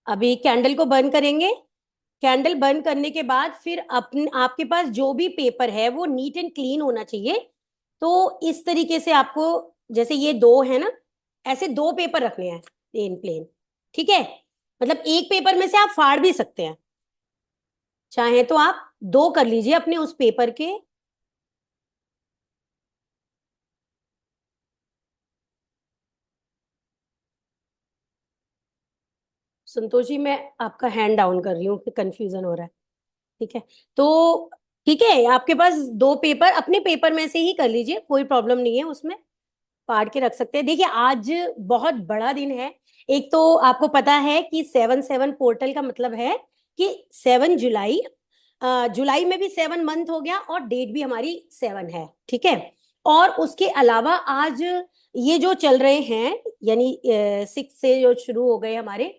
अभी कैंडल को बर्न करेंगे। कैंडल बर्न करने के बाद फिर अपने आपके पास जो भी पेपर है वो नीट एंड क्लीन होना चाहिए। तो इस तरीके से आपको, जैसे ये दो है ना, ऐसे दो पेपर रखने हैं प्लेन प्लेन। ठीक है, मतलब एक पेपर में से आप फाड़ भी सकते हैं, चाहे तो आप दो कर लीजिए अपने उस पेपर के। संतोष जी, मैं आपका हैंड डाउन कर रही हूँ, कंफ्यूजन हो रहा है। ठीक है, तो ठीक है, आपके पास दो पेपर, अपने पेपर में से ही कर लीजिए, कोई प्रॉब्लम नहीं है उसमें, फाड़ के रख सकते हैं। देखिए आज बहुत बड़ा दिन है। एक तो आपको पता है कि 7/7 पोर्टल का मतलब है कि 7 जुलाई, जुलाई में भी 7 मंथ हो गया और डेट भी हमारी 7 है। ठीक है, और उसके अलावा आज ये जो चल रहे हैं, यानी 6 से जो शुरू हो गए हमारे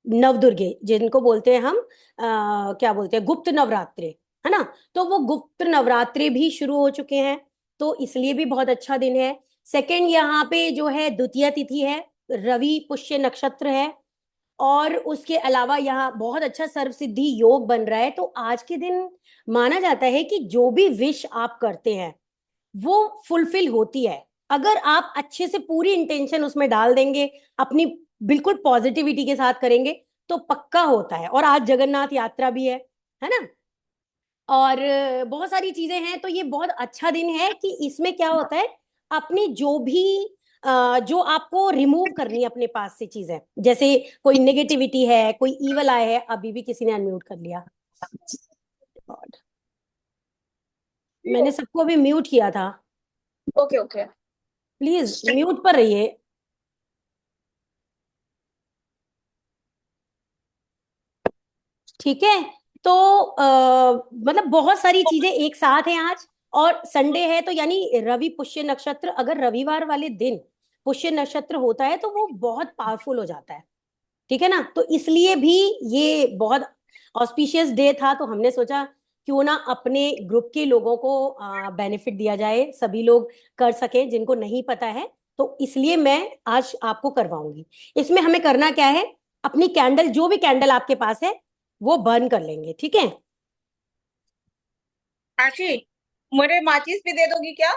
नवदुर्गे, जिनको बोलते हैं हम क्या बोलते हैं, गुप्त नवरात्रे, है ना। तो वो गुप्त नवरात्रे भी शुरू हो चुके हैं, तो इसलिए भी बहुत अच्छा दिन है। सेकंड, यहाँ पे जो है द्वितीय तिथि है, रवि पुष्य नक्षत्र है, और उसके अलावा यहाँ बहुत अच्छा सर्व सिद्धि योग बन रहा है। तो आज के दिन माना जाता है कि जो भी विश आप करते हैं वो फुलफिल होती है, अगर आप अच्छे से पूरी इंटेंशन उसमें डाल देंगे, अपनी बिल्कुल पॉजिटिविटी के साथ करेंगे तो पक्का होता है। और आज जगन्नाथ यात्रा भी है ना, और बहुत सारी चीजें हैं। तो ये बहुत अच्छा दिन है कि इसमें क्या होता है, अपनी जो भी जो आपको रिमूव करनी है अपने पास से चीजें, जैसे कोई नेगेटिविटी है, कोई ईवल आया है, अभी भी किसी ने अनम्यूट कर लिया। God, मैंने सबको अभी म्यूट किया था, ओके ओके। प्लीज म्यूट पर रहिए। ठीक है, तो मतलब बहुत सारी चीजें एक साथ हैं आज, और संडे है, तो यानी रवि पुष्य नक्षत्र, अगर रविवार वाले दिन पुष्य नक्षत्र होता है तो वो बहुत पावरफुल हो जाता है। ठीक है ना, तो इसलिए भी ये बहुत ऑस्पिशियस डे था, तो हमने सोचा क्यों ना अपने ग्रुप के लोगों को बेनिफिट दिया जाए, सभी लोग कर सके जिनको नहीं पता है। तो इसलिए मैं आज आपको करवाऊंगी। इसमें हमें करना क्या है, अपनी कैंडल, जो भी कैंडल आपके पास है वो बर्न कर लेंगे। ठीक है, आशी, मुझे माचिस भी दे दोगी क्या?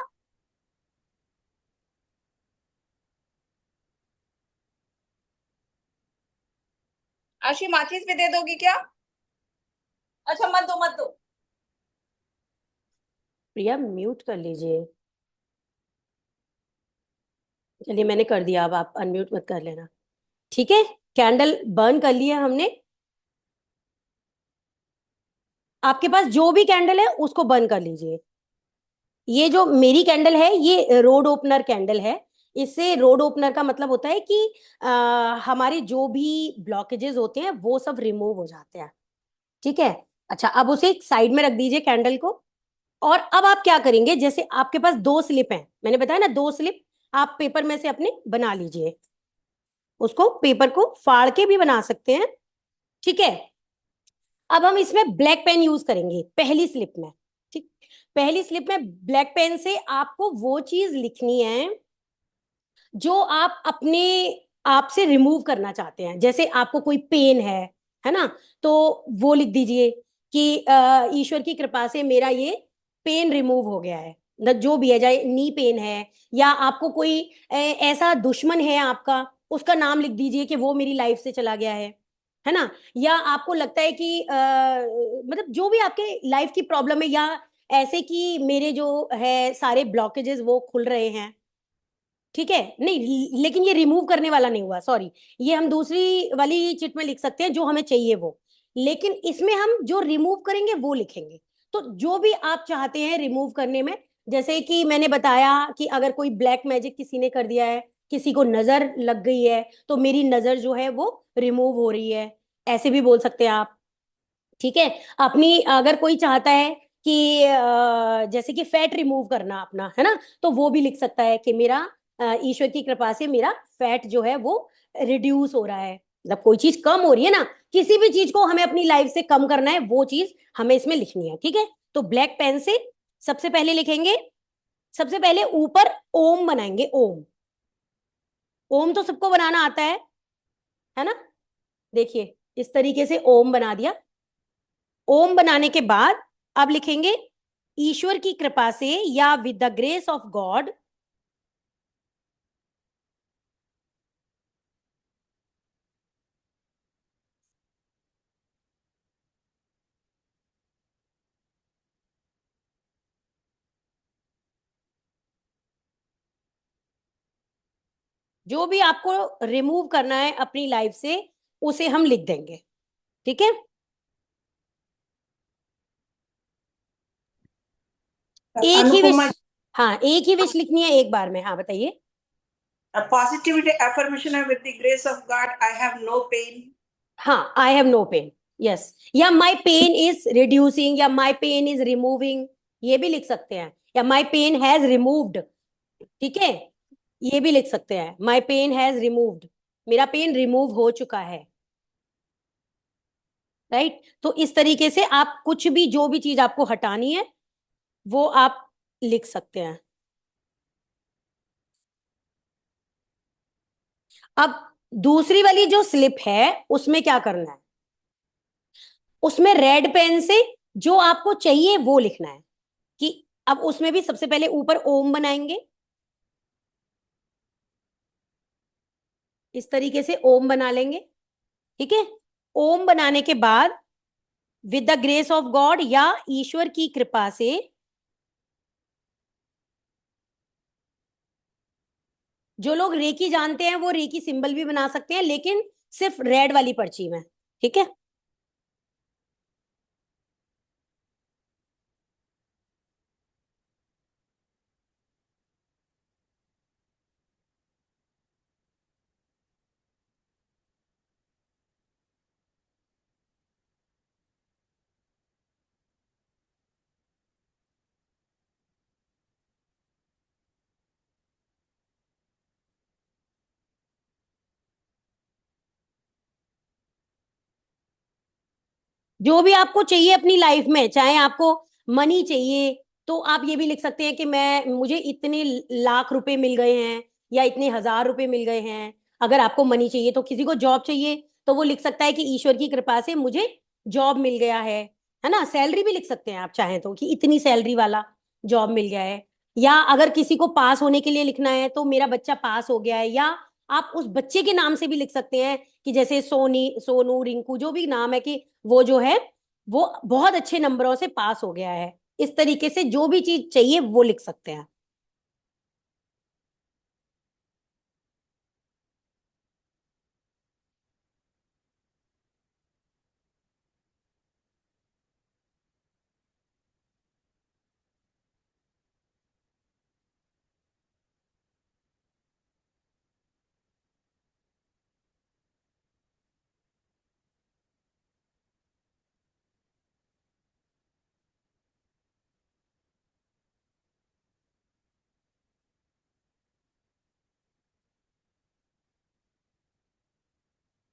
आशी, माचिस भी दे दोगी क्या? अच्छा, मत दो मत दो। प्रिया म्यूट कर लीजिए। चलिए मैंने कर दिया, अब आप अनम्यूट मत कर लेना। ठीक है, कैंडल बर्न कर लिया हमने। आपके पास जो भी कैंडल है उसको बर्न कर लीजिए। ये जो मेरी कैंडल है ये रोड ओपनर कैंडल है। इससे रोड ओपनर का मतलब होता है कि हमारे जो भी ब्लॉकेजेस होते हैं वो सब रिमूव हो जाते हैं। ठीक है, अच्छा अब उसे एक साइड में रख दीजिए कैंडल को। और अब आप क्या करेंगे, जैसे आपके पास दो स्लिप हैं, मैंने बताया ना, दो स्लिप आप पेपर में से अपने बना लीजिए, उसको पेपर को फाड़ के भी बना सकते हैं। ठीक है, अब हम इसमें ब्लैक पेन यूज करेंगे पहली स्लिप में। ठीक, पहली स्लिप में ब्लैक पेन से आपको वो चीज लिखनी है जो आप अपने आप से रिमूव करना चाहते हैं। जैसे आपको कोई पेन है ना, तो वो लिख दीजिए कि ईश्वर की कृपा से मेरा ये पेन रिमूव हो गया है, न जो भी है, चाहे नी पेन है, या आपको कोई ऐसा दुश्मन है आपका, उसका नाम लिख दीजिए कि वो मेरी लाइफ से चला गया है ना। या आपको लगता है कि मतलब जो भी आपके लाइफ की प्रॉब्लम है, या ऐसे कि मेरे जो है सारे ब्लॉकेजेस वो खुल रहे हैं। ठीक है, नहीं लेकिन ये रिमूव करने वाला नहीं हुआ, सॉरी, ये हम दूसरी वाली चिट में लिख सकते हैं जो हमें चाहिए वो, लेकिन इसमें हम जो रिमूव करेंगे वो लिखेंगे। तो जो भी आप चाहते हैं रिमूव करने में, जैसे कि मैंने बताया कि अगर कोई ब्लैक मैजिक किसी ने कर दिया है, किसी को नजर लग गई है, तो मेरी नजर जो है वो रिमूव हो रही है, ऐसे भी बोल सकते हैं आप। ठीक है, अपनी अगर कोई चाहता है कि जैसे कि फैट रिमूव करना अपना, है ना, तो वो भी लिख सकता है कि मेरा ईश्वर की कृपा से मेरा फैट जो है वो रिड्यूस हो रहा है, मतलब कोई चीज कम हो रही है ना, किसी भी चीज को हमें अपनी लाइफ से कम करना है, वो चीज हमें इसमें लिखनी है। ठीक है, तो ब्लैक पेन से सबसे पहले लिखेंगे, सबसे पहले ऊपर ओम बनाएंगे। ओम, ओम तो सबको बनाना आता है ना। देखिए इस तरीके से ओम बना दिया। ओम बनाने के बाद अब लिखेंगे ईश्वर की कृपा से या with the grace of God. जो भी आपको रिमूव करना है अपनी लाइफ से उसे हम लिख देंगे, ठीक है। एक ही विश, अनुपमा, हाँ एक ही विश लिखनी है एक बार में। हाँ बताइए। पॉजिटिविटी एफर्मेशन है, with the grace of God I have no pain. हाँ I have no pain, yes, yeah my pen is reducing या माई पेन इज रिमूविंग, ये भी लिख सकते हैं, या माई पेन हैज रिमूव्ड, ठीक है, ये भी लिख सकते हैं, माई पेन हैज रिमूव्ड, मेरा पेन रिमूव हो चुका है, राइट। तो इस तरीके से आप कुछ भी, जो भी चीज आपको हटानी है वो आप लिख सकते हैं। अब दूसरी वाली जो स्लिप है उसमें क्या करना है, उसमें रेड पेन से जो आपको चाहिए वो लिखना है। कि अब उसमें भी सबसे पहले ऊपर ओम बनाएंगे, इस तरीके से ओम बना लेंगे, ठीक है। ओम बनाने के बाद with the grace of God या ईश्वर की कृपा से, जो लोग रेकी जानते हैं वो रेकी सिंबल भी बना सकते हैं, लेकिन सिर्फ रेड वाली पर्ची में, ठीक है। जो भी आपको चाहिए अपनी लाइफ में, चाहे आपको मनी चाहिए तो आप ये भी लिख सकते हैं कि मैं, मुझे इतने लाख रुपए मिल गए हैं या इतने हजार रुपए मिल गए हैं। अगर आपको मनी चाहिए तो, किसी को जॉब चाहिए तो वो लिख सकता है कि ईश्वर की कृपा से मुझे जॉब मिल गया है ना। सैलरी भी लिख सकते हैं आप चाहें तो, कि इतनी सैलरी वाला जॉब मिल गया है। या अगर किसी को पास होने के लिए लिखना है तो मेरा बच्चा पास हो गया है, या आप उस बच्चे के नाम से भी लिख सकते हैं कि जैसे सोनी, सोनू, रिंकू, जो भी नाम है, कि वो जो है वो बहुत अच्छे नंबरों से पास हो गया है। इस तरीके से जो भी चीज चाहिए वो लिख सकते हैं।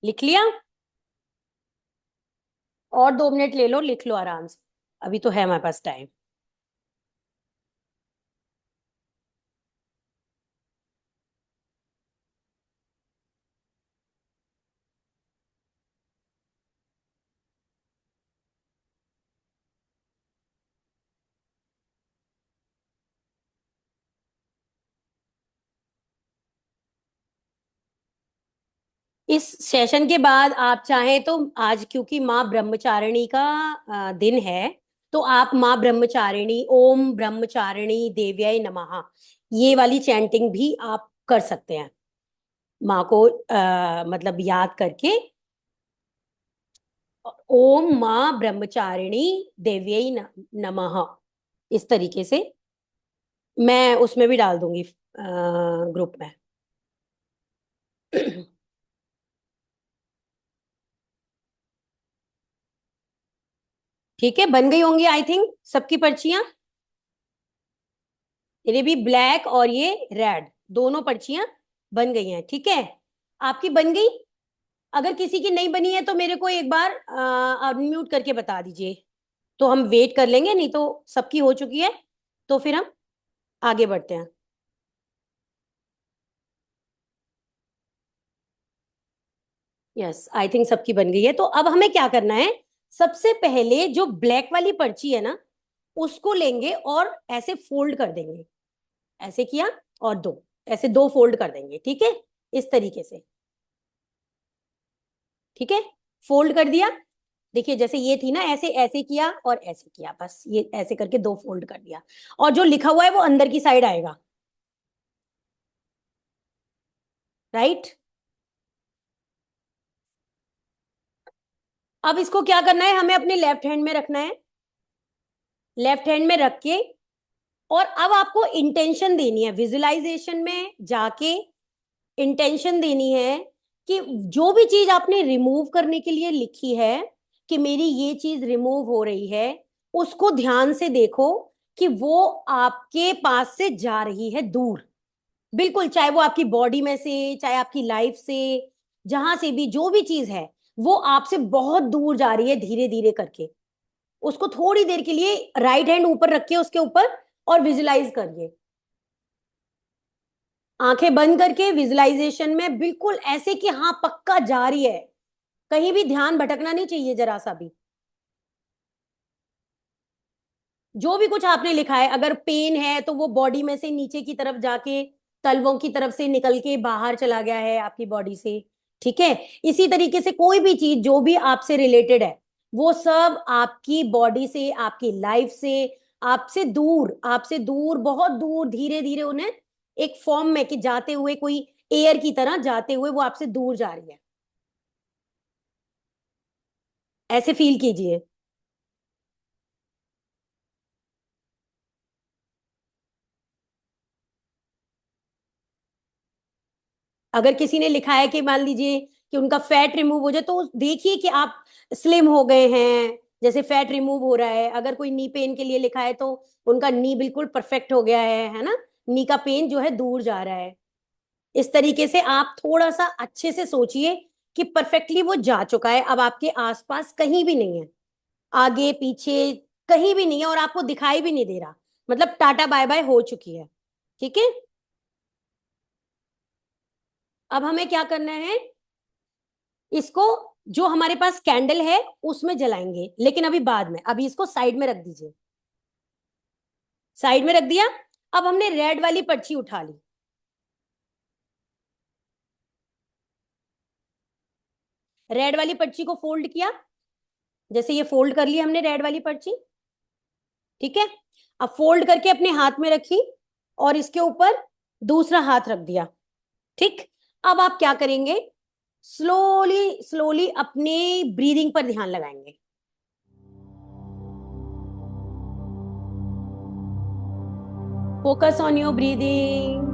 लिख लिया? और 2 मिनट ले लो, लिख लो आराम से, अभी तो है हमारे पास टाइम। इस सेशन के बाद आप चाहें तो, आज क्योंकि माँ ब्रह्मचारिणी का दिन है, तो आप माँ ब्रह्मचारिणी, ओम ब्रह्मचारिणी देव्याय नमः, ये वाली चैंटिंग भी आप कर सकते हैं, माँ को मतलब याद करके, ओम माँ ब्रह्मचारिणी देव्यै नमः, इस तरीके से। मैं उसमें भी डाल दूंगी ग्रुप में। ठीक है, बन गई होंगी आई थिंक सबकी पर्चियां। ये भी ब्लैक और ये रेड, दोनों पर्चियां बन गई हैं, ठीक है। आपकी बन गई? अगर किसी की नहीं बनी है तो मेरे को एक बार अनम्यूट करके बता दीजिए, तो हम वेट कर लेंगे, नहीं तो सबकी हो चुकी है तो फिर हम आगे बढ़ते हैं। यस, आई थिंक सबकी बन गई है। तो अब हमें क्या करना है, सबसे पहले जो ब्लैक वाली पर्ची है ना, उसको लेंगे और ऐसे फोल्ड कर देंगे। ऐसे किया, और दो, ऐसे दो फोल्ड कर देंगे, ठीक है, इस तरीके से। ठीक है, फोल्ड कर दिया। देखिए जैसे ये थी ना, ऐसे ऐसे किया और ऐसे किया, बस ये ऐसे करके दो फोल्ड कर दिया। और जो लिखा हुआ है वो अंदर की साइड आएगा, राइट। अब इसको क्या करना है, हमें अपने लेफ्ट हैंड में रखना है। लेफ्ट हैंड में रख के, और अब आपको इंटेंशन देनी है, विजुअलाइजेशन में जाके इंटेंशन देनी है कि जो भी चीज आपने रिमूव करने के लिए लिखी है, कि मेरी ये चीज रिमूव हो रही है, उसको ध्यान से देखो कि वो आपके पास से जा रही है दूर, बिल्कुल, चाहे वो आपकी बॉडी में से, चाहे आपकी लाइफ से, जहां से भी जो भी चीज है, वो आपसे बहुत दूर जा रही है धीरे धीरे करके। उसको थोड़ी देर के लिए राइट हैंड ऊपर रख के उसके ऊपर और विजुलाइज करिए, आंखें बंद करके विजुलाइजेशन में, बिल्कुल ऐसे कि हाँ पक्का जा रही है, कहीं भी ध्यान भटकना नहीं चाहिए जरा सा भी। जो भी कुछ आपने लिखा है, अगर पेन है तो वो बॉडी में से नीचे की तरफ जाके तलवों की तरफ से निकल के बाहर चला गया है आपकी बॉडी से, ठीक है। इसी तरीके से कोई भी चीज जो भी आपसे रिलेटेड है, वो सब आपकी बॉडी से, आपकी लाइफ से, आपसे दूर, बहुत दूर, धीरे धीरे उन्हें एक फॉर्म में कि जाते हुए, कोई एयर की तरह जाते हुए वो आपसे दूर जा रही है, ऐसे फील कीजिए। अगर किसी ने लिखा है कि मान लीजिए कि उनका फैट रिमूव हो जाए, तो देखिए कि आप स्लिम हो गए हैं, जैसे फैट रिमूव हो रहा है। अगर कोई नी पेन के लिए लिखा है तो उनका नी बिल्कुल परफेक्ट हो गया है ना, नी का पेन जो है दूर जा रहा है। इस तरीके से आप थोड़ा सा अच्छे से सोचिए कि परफेक्टली वो जा चुका है, अब आपके आसपास कहीं भी नहीं है, आगे पीछे कहीं भी नहीं है, और आपको दिखाई भी नहीं दे रहा, मतलब टाटा बाय बाय हो चुकी है। ठीक है, अब हमें क्या करना है, इसको, जो हमारे पास कैंडल है उसमें जलाएंगे, लेकिन अभी बाद में, अभी इसको साइड में रख दीजिए। साइड में रख दिया। अब हमने रेड वाली पर्ची उठा ली, रेड वाली पर्ची को फोल्ड किया, जैसे ये फोल्ड कर ली हमने रेड वाली पर्ची, ठीक है। अब फोल्ड करके अपने हाथ में रखी, और इसके ऊपर दूसरा हाथ रख दिया, ठीक। अब आप क्या करेंगे, स्लोली स्लोली अपने ब्रीदिंग पर ध्यान लगाएंगे। Focus on your breathing.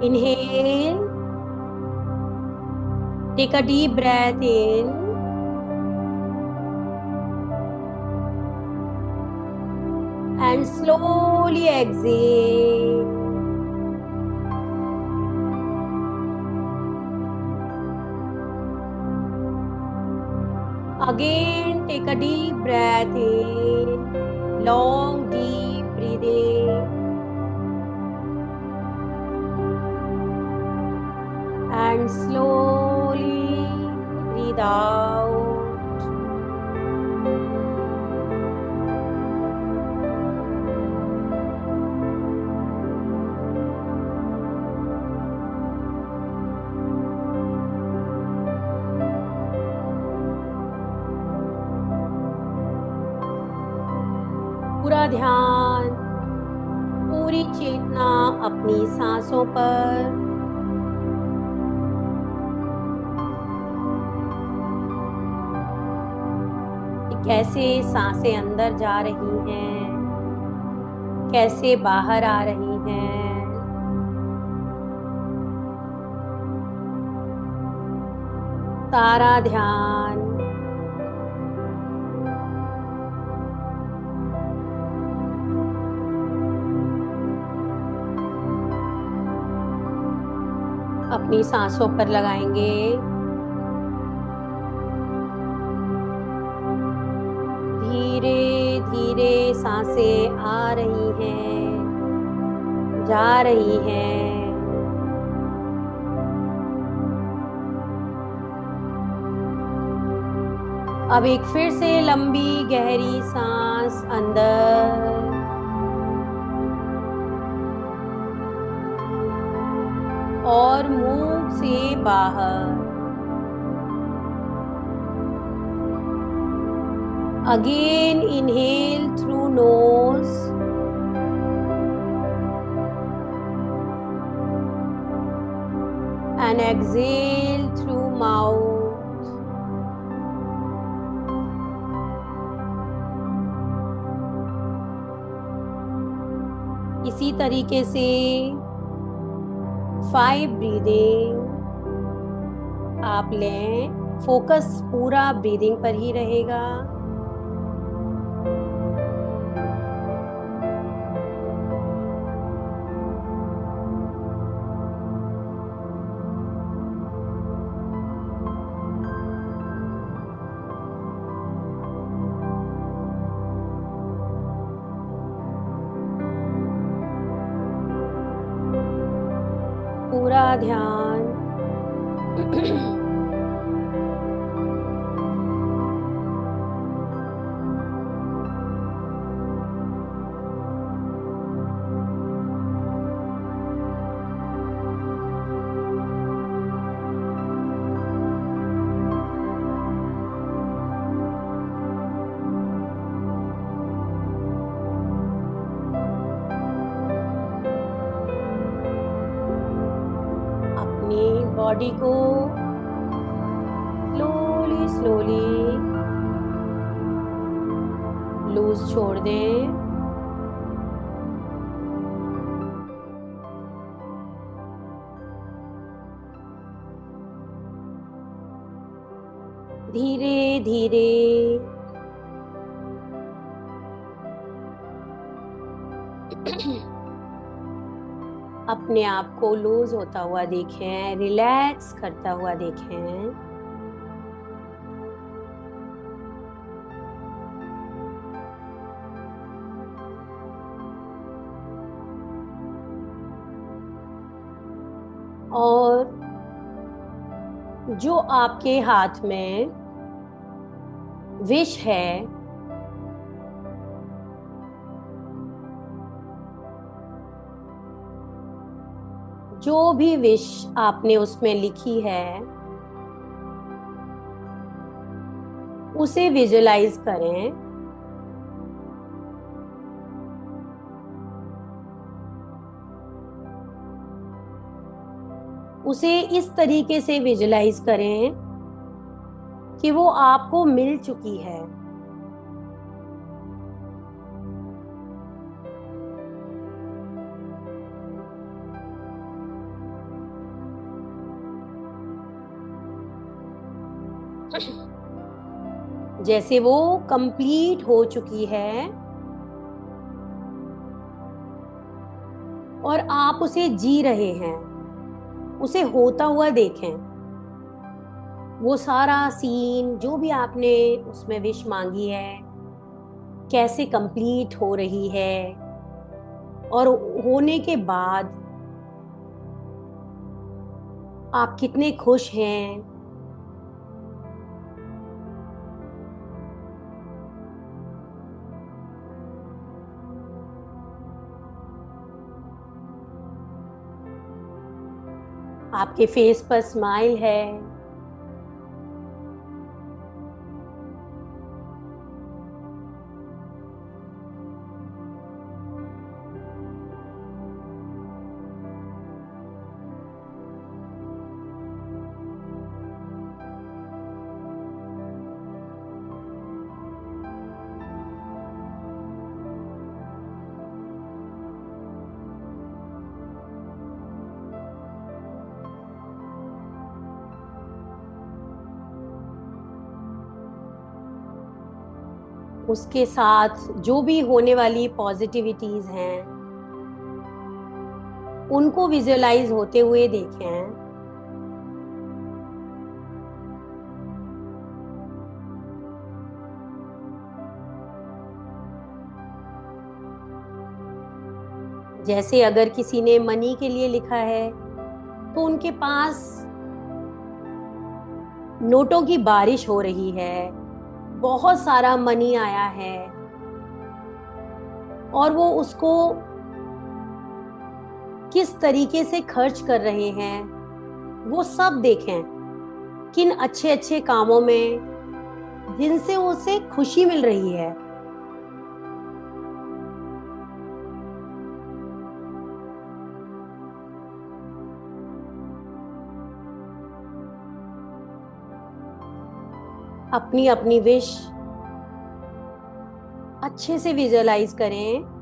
Inhale, take a deep breath in and slowly exhale. Again, take a deep breath in, long, deep breathing, and slowly breathe out. पूरा ध्यान, पूरी चेतना अपनी सांसों पर, कैसे सांसें अंदर जा रही हैं, कैसे बाहर आ रही हैं। सारा ध्यान अपनी सांसों पर लगाएंगे। धीरे धीरे सांसें आ रही हैं, जा रही हैं। अब एक फिर से लंबी गहरी सांस अंदर और मुंह से बाहर। Again inhale through nose and exhale through mouth. इसी तरीके से 5 ब्रीदिंग आप लें। फोकस पूरा ब्रीदिंग पर ही रहेगा। पूरा ध्यान अपनी बॉडी को स्लोली स्लोली लूज छोड़ दें। धीरे धीरे अपने आप को लूज होता हुआ देखें, रिलैक्स करता हुआ देखें। और जो आपके हाथ में विश है, जो भी विश आपने उसमें लिखी है, उसे विजुलाइज करें। उसे इस तरीके से विजुलाइज करें कि वो आपको मिल चुकी है। जैसे वो कंप्लीट हो चुकी है और आप उसे जी रहे हैं। उसे होता हुआ देखें। वो सारा सीन जो भी आपने उसमें विश मांगी है, कैसे कंप्लीट हो रही है, और होने के बाद आप कितने खुश हैं। आपके फेस पर स्माइल है। उसके साथ जो भी होने वाली पॉजिटिविटीज हैं, उनको विजुअलाइज होते हुए देखें। जैसे अगर किसी ने मनी के लिए लिखा है तो उनके पास नोटों की बारिश हो रही है, बहुत सारा मनी आया है, और वो उसको किस तरीके से खर्च कर रहे हैं वो सब देखें। किन अच्छे अच्छे कामों में जिनसे उसे खुशी मिल रही है। अपनी अपनी विश अच्छे से विजुअलाइज करें।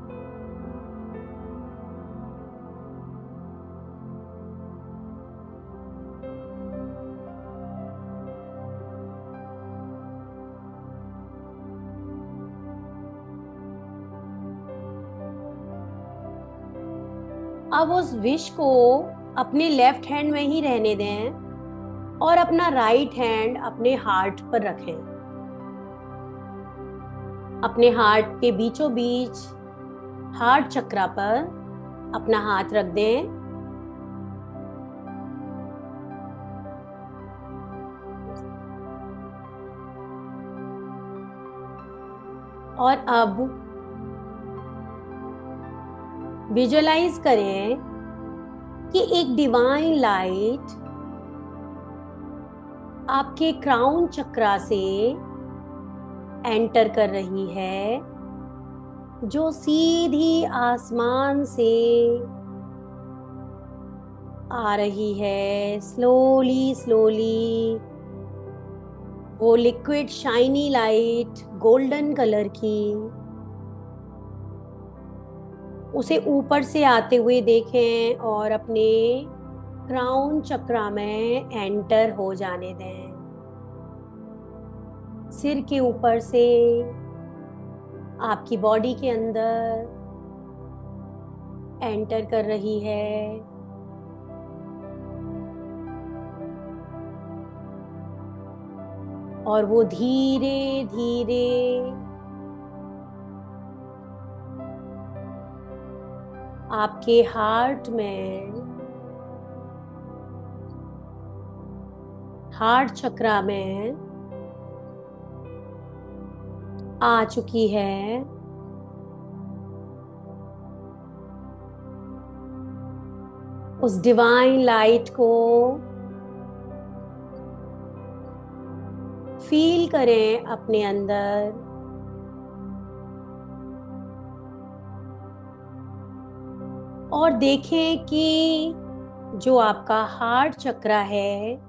अब उस विश को अपने लेफ्ट हैंड में ही रहने दें और अपना राइट हैंड अपने हार्ट पर रखें। अपने हार्ट के बीचों बीच हार्ट चक्रा पर अपना हाथ रख दें और अब विजुअलाइज करें कि एक डिवाइन लाइट आपके क्राउन चक्रा से एंटर कर रही है, जो सीधी आसमान से आ रही है। स्लोली स्लोली वो liquid shiny light golden colour की, उसे ऊपर से आते हुए देखें और अपने क्राउन चक्रा में एंटर हो जाने दें। सिर के ऊपर से आपकी बॉडी के अंदर एंटर कर रही है, और वो धीरे धीरे आपके हार्ट में, हार्ट चक्रा में आ चुकी है। उस डिवाइन लाइट को फील करें अपने अंदर, और देखें कि जो आपका हार्ट चक्रा है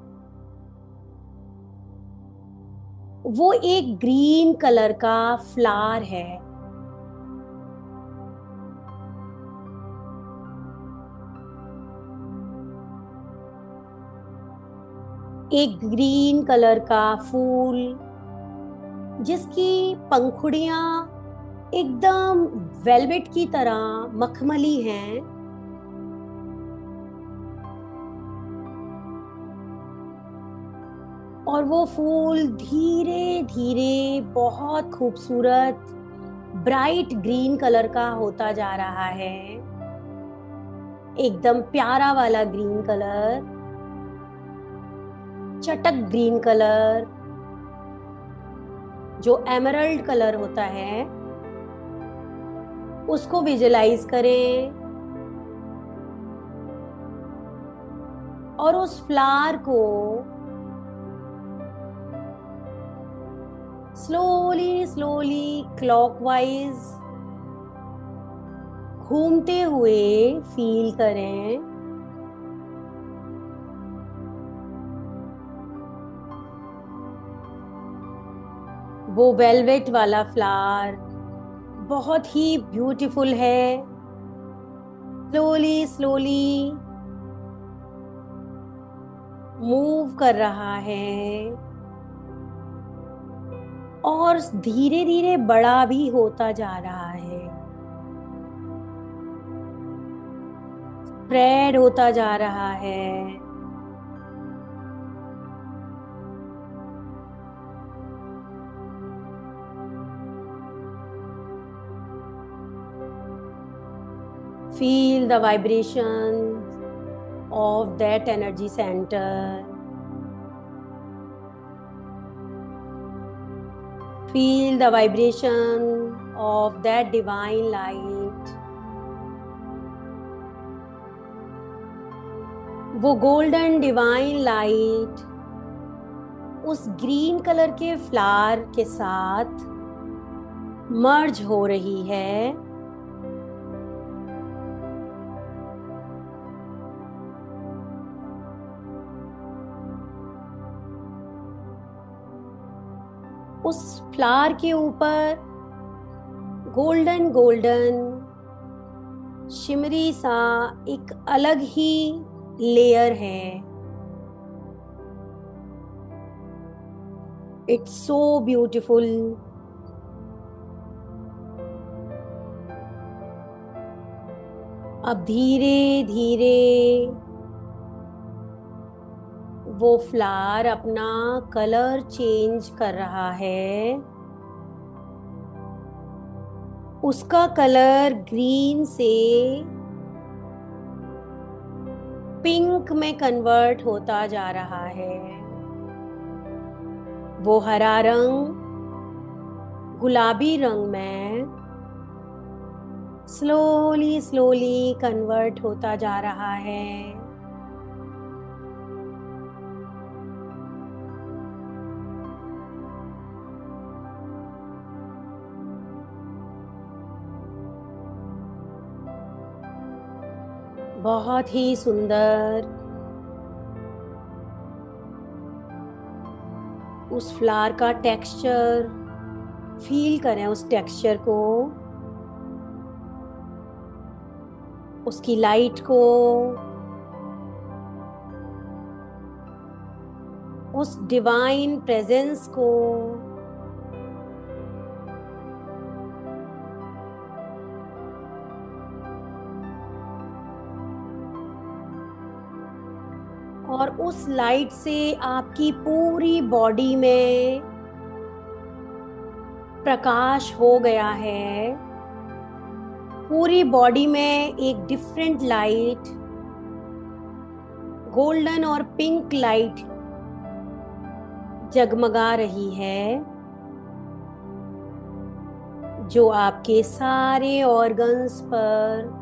वो एक ग्रीन कलर का फ्लावर है। एक ग्रीन कलर का फूल जिसकी पंखुड़ियां एकदम वेलवेट की तरह मखमली हैं, और वो फूल धीरे धीरे बहुत खूबसूरत ब्राइट ग्रीन कलर का होता जा रहा है। एकदम प्यारा वाला ग्रीन कलर, चटक ग्रीन कलर, जो एमरल्ड कलर होता है, उसको विजुलाइज करें और उस फ्लावर को स्लोली स्लोली क्लॉकवाइज घूमते हुए फील करें। वो वेलवेट वाला फ्लावर बहुत ही ब्यूटीफुल है। स्लोली स्लोली मूव कर रहा है और धीरे धीरे बड़ा भी होता जा रहा है, स्प्रेड होता जा रहा है। Feel the vibrations of that energy center. Feel the vibration of that divine light. वो गोल्डन डिवाइन लाइट उस ग्रीन कलर के फ्लावर के साथ मर्ज हो रही है। उस फ्लावर के ऊपर गोल्डन गोल्डन शिमरी सा एक अलग ही लेयर है। It's so beautiful. अब धीरे धीरे वो फ्लावर अपना कलर चेंज कर रहा है। उसका कलर ग्रीन से पिंक में कन्वर्ट होता जा रहा है। वो हरा रंग गुलाबी रंग में स्लोली स्लोली कन्वर्ट होता जा रहा है। बहुत ही सुंदर। उस फ्लावर का टेक्सचर फील करें, उस टेक्सचर को, उसकी लाइट को, उस डिवाइन प्रेजेंस को। और उस लाइट से आपकी पूरी बॉडी में प्रकाश हो गया है। पूरी बॉडी में एक डिफरेंट लाइट, गोल्डन और पिंक लाइट जगमगा रही है, जो आपके सारे ऑर्गन्स पर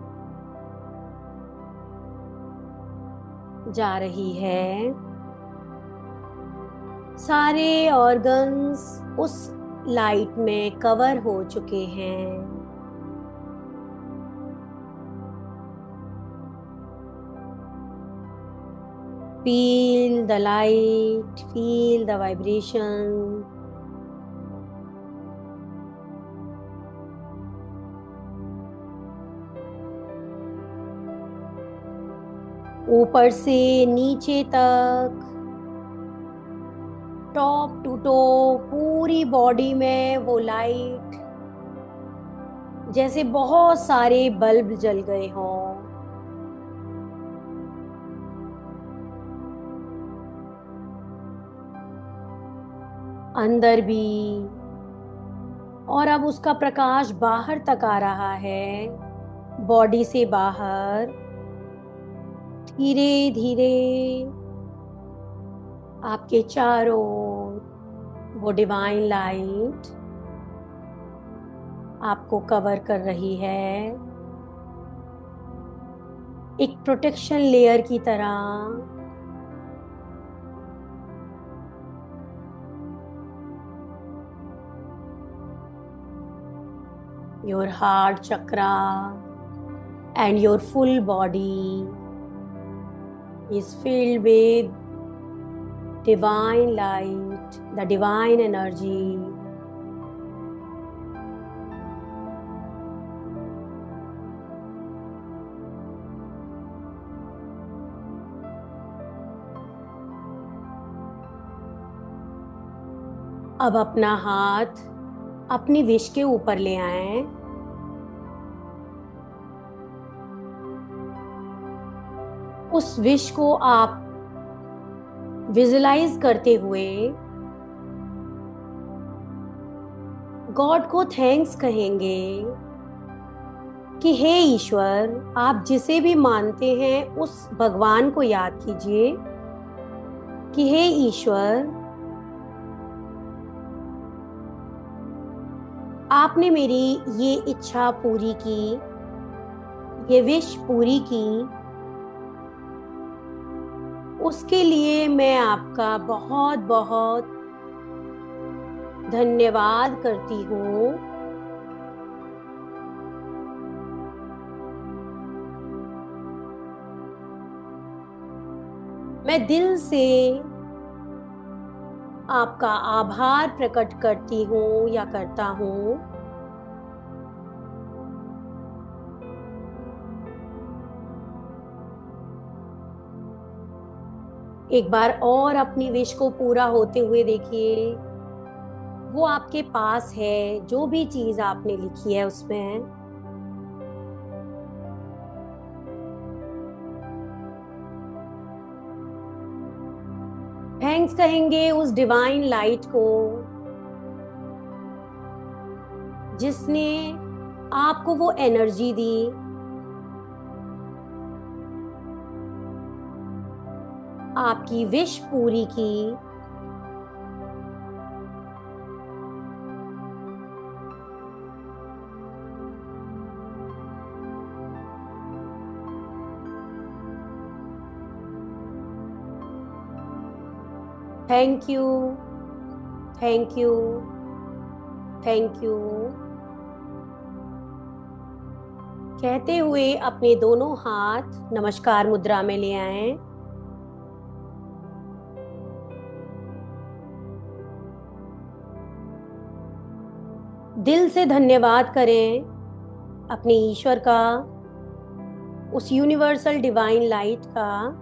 जा रही है। सारे ऑर्गन्स उस लाइट में कवर हो चुके हैं। Feel the light, feel the vibration. ऊपर से नीचे तक, टॉप टू टो, पूरी बॉडी में वो लाइट जैसे बहुत सारे बल्ब जल गए हों। अंदर भी, और अब उसका प्रकाश बाहर तक आ रहा है, बॉडी से बाहर। धीरे धीरे आपके चारों वो डिवाइन लाइट आपको कवर कर रही है, एक प्रोटेक्शन लेयर की तरह। Your heart chakra and your full body is filled with divine light, the divine energy. अब अपना हाथ अपनी विश के ऊपर ले आएं। उस विश को आप विजुलाइज करते हुए गॉड को थैंक्स कहेंगे कि हे ईश्वर, आप जिसे भी मानते हैं उस भगवान को याद कीजिए कि हे ईश्वर, आपने मेरी ये इच्छा पूरी की, ये विश पूरी की, उसके लिए मैं आपका बहुत बहुत धन्यवाद करती हूँ। मैं दिल से आपका आभार प्रकट करती हूँ या करता हूँ। एक बार और अपनी विश को पूरा होते हुए देखिए, वो आपके पास है, जो भी चीज आपने लिखी है उसमें। थैंक्स कहेंगे उस डिवाइन लाइट को जिसने आपको वो एनर्जी दी, आपकी विश पूरी की। Thank you, thank you, thank you कहते हुए अपने दोनों हाथ नमस्कार मुद्रा में ले आए। दिल से धन्यवाद करें अपने ईश्वर का, उस यूनिवर्सल डिवाइन लाइट का,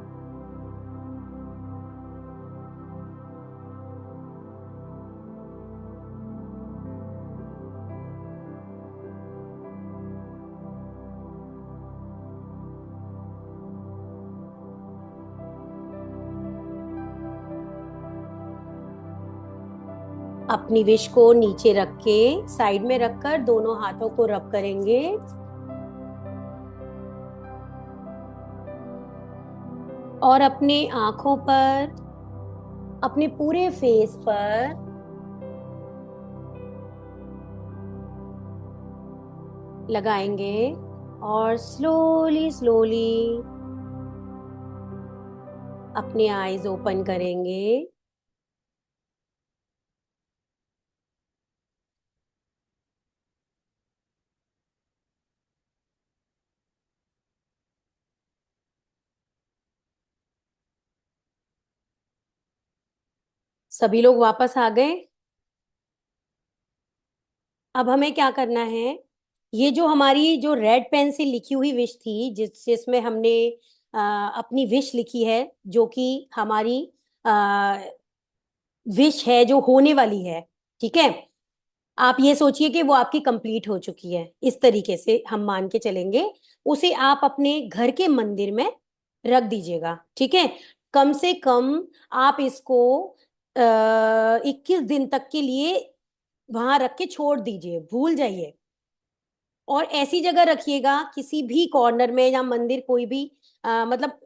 अपनी विश को नीचे रख के साइड में रखकर दोनों हाथों को रब करेंगे। और अपने आंखों पर, अपने पूरे फेस पर लगाएंगे और स्लोली स्लोली अपने आईज ओपन करेंगे। सभी लोग वापस आ गए। अब हमें क्या करना है, ये जो हमारी जो रेड पेन से लिखी हुई विश थी, जिसमें हमने अपनी विश लिखी है, जो कि हमारी विश है जो होने वाली है, ठीक है। आप ये सोचिए कि वो आपकी कंप्लीट हो चुकी है, इस तरीके से हम मान के चलेंगे। उसे आप अपने घर के मंदिर में रख दीजिएगा, ठीक है। कम से कम आप इसको 21 दिन तक के लिए वहां रख के छोड़ दीजिए, भूल जाइए। और ऐसी जगह रखिएगा, किसी भी कॉर्नर में, या मंदिर कोई भी मतलब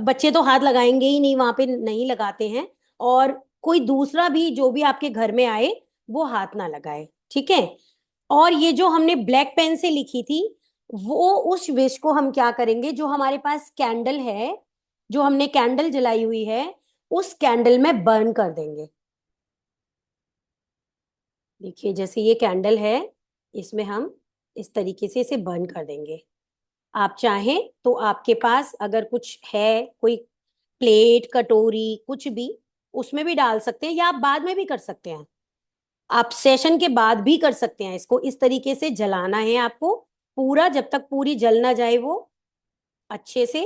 बच्चे तो हाथ लगाएंगे ही नहीं, वहां पे नहीं लगाते हैं। और कोई दूसरा भी जो भी आपके घर में आए वो हाथ ना लगाए, ठीक है। और ये जो हमने ब्लैक पेन से लिखी थी, वो उस विश को हम क्या करेंगे, जो हमारे पास कैंडल है, जो हमने कैंडल जलाई हुई है, उस कैंडल में बर्न कर देंगे। देखिए जैसे ये कैंडल है, इसमें हम इस तरीके से इसे बर्न कर देंगे। आप चाहें तो आपके पास अगर कुछ है, कोई प्लेट कटोरी कुछ भी, उसमें भी डाल सकते हैं, या आप बाद में भी कर सकते हैं। आप सेशन के बाद भी कर सकते हैं। इसको इस तरीके से जलाना है आपको पूरा, जब तक पूरी जल ना जाए वो अच्छे से।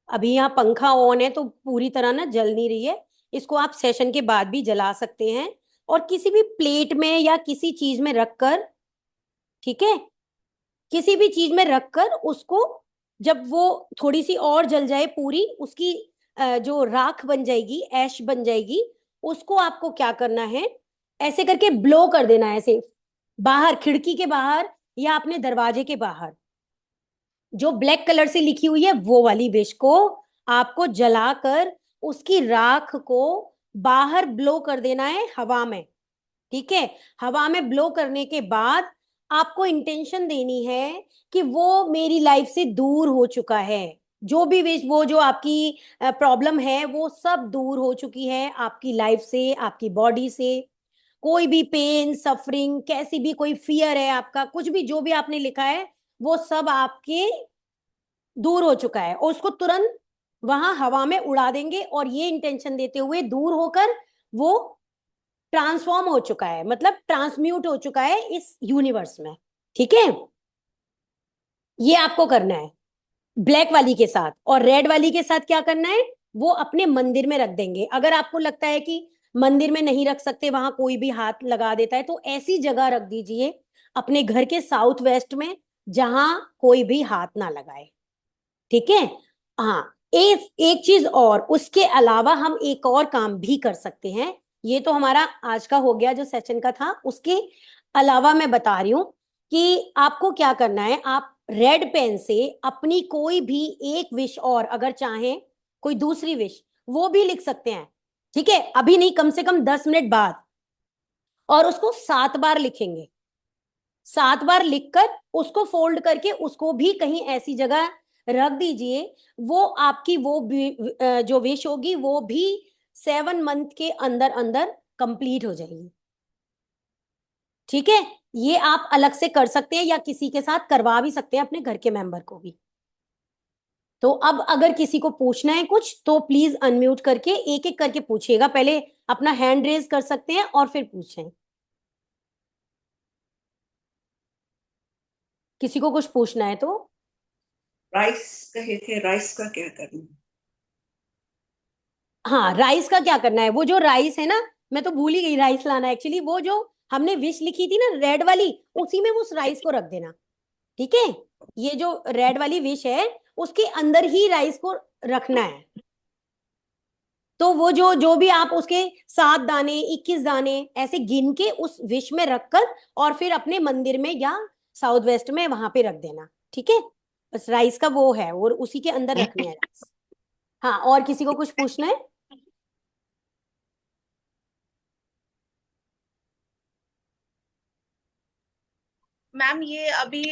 अभी यहाँ पंखा ऑन है तो पूरी तरह ना जल नहीं रही है। इसको आप सेशन के बाद भी जला सकते हैं, और किसी भी प्लेट में या किसी चीज में रखकर, ठीक है, किसी भी चीज में रखकर उसको, जब वो थोड़ी सी और जल जाए पूरी, उसकी जो राख बन जाएगी, ऐश बन जाएगी, उसको आपको क्या करना है, ऐसे करके ब्लो कर देना है, ऐसे बाहर, खिड़की के बाहर या अपने दरवाजे के बाहर जो ब्लैक कलर से लिखी हुई है वो वाली विश को आपको जलाकर उसकी राख को बाहर ब्लो कर देना है हवा में। ठीक है। हवा में ब्लो करने के बाद आपको इंटेंशन देनी है कि वो मेरी लाइफ से दूर हो चुका है। जो भी विश, वो जो आपकी प्रॉब्लम है वो सब दूर हो चुकी है आपकी लाइफ से, आपकी बॉडी से। कोई भी पेन, सफरिंग, कैसी भी कोई फियर है आपका, कुछ भी जो भी आपने लिखा है वो सब आपके दूर हो चुका है, और उसको तुरंत वहां हवा में उड़ा देंगे और ये इंटेंशन देते हुए दूर होकर वो ट्रांसफॉर्म हो चुका है, मतलब ट्रांसम्यूट हो चुका है इस यूनिवर्स में। ठीक है। ये आपको करना है ब्लैक वाली के साथ। और रेड वाली के साथ क्या करना है, वो अपने मंदिर में रख देंगे। अगर आपको लगता है कि मंदिर में नहीं रख सकते, वहां कोई भी हाथ लगा देता है, तो ऐसी जगह रख दीजिए अपने घर के साउथ वेस्ट में जहां कोई भी हाथ ना लगाए। ठीक है। हाँ। एक चीज और, उसके अलावा हम एक और काम भी कर सकते हैं। ये तो हमारा आज का हो गया जो सेशन का था, उसके अलावा मैं बता रही हूं कि आपको क्या करना है। आप रेड पेन से अपनी कोई भी एक विश, और अगर चाहें कोई दूसरी विश, वो भी लिख सकते हैं। ठीक है। अभी नहीं, कम से कम 10 मिनट बाद। और उसको 7 बार लिखेंगे। 7 बार लिखकर उसको फोल्ड करके उसको भी कहीं ऐसी जगह रख दीजिए। वो आपकी वो जो विश होगी वो भी 7 मंथ के अंदर अंदर कंप्लीट हो जाएगी। ठीक है। ये आप अलग से कर सकते हैं या किसी के साथ करवा भी सकते हैं, अपने घर के मेंबर को भी। तो अब अगर किसी को पूछना है कुछ तो प्लीज अनम्यूट करके एक एक करके पूछिएगा। पहले अपना हैंड रेज कर सकते हैं और फिर पूछें। किसी को कुछ पूछना है तो। राइस कहे थे, राइस का क्या करना? हाँ, राइस का क्या करना है, वो जो राइस है ना, मैं तो भूल ही गई राइस लाना। एक्चुअली वो जो हमने विश लिखी थी ना रेड वाली, उसी में उस राइस को रख देना। ठीक है। ये जो रेड वाली विश है उसके अंदर ही राइस को रखना है। तो वो जो जो भी आप उसके 7 दाने, 21 दाने ऐसे गिन के उस विश में रखकर और फिर अपने मंदिर में या साउथ वेस्ट में वहां पे रख देना। ठीक है। बस राइस का वो है, और उसी के अंदर रखनी है राइस। हाँ, और किसी को कुछ पूछना है। मैम ये अभी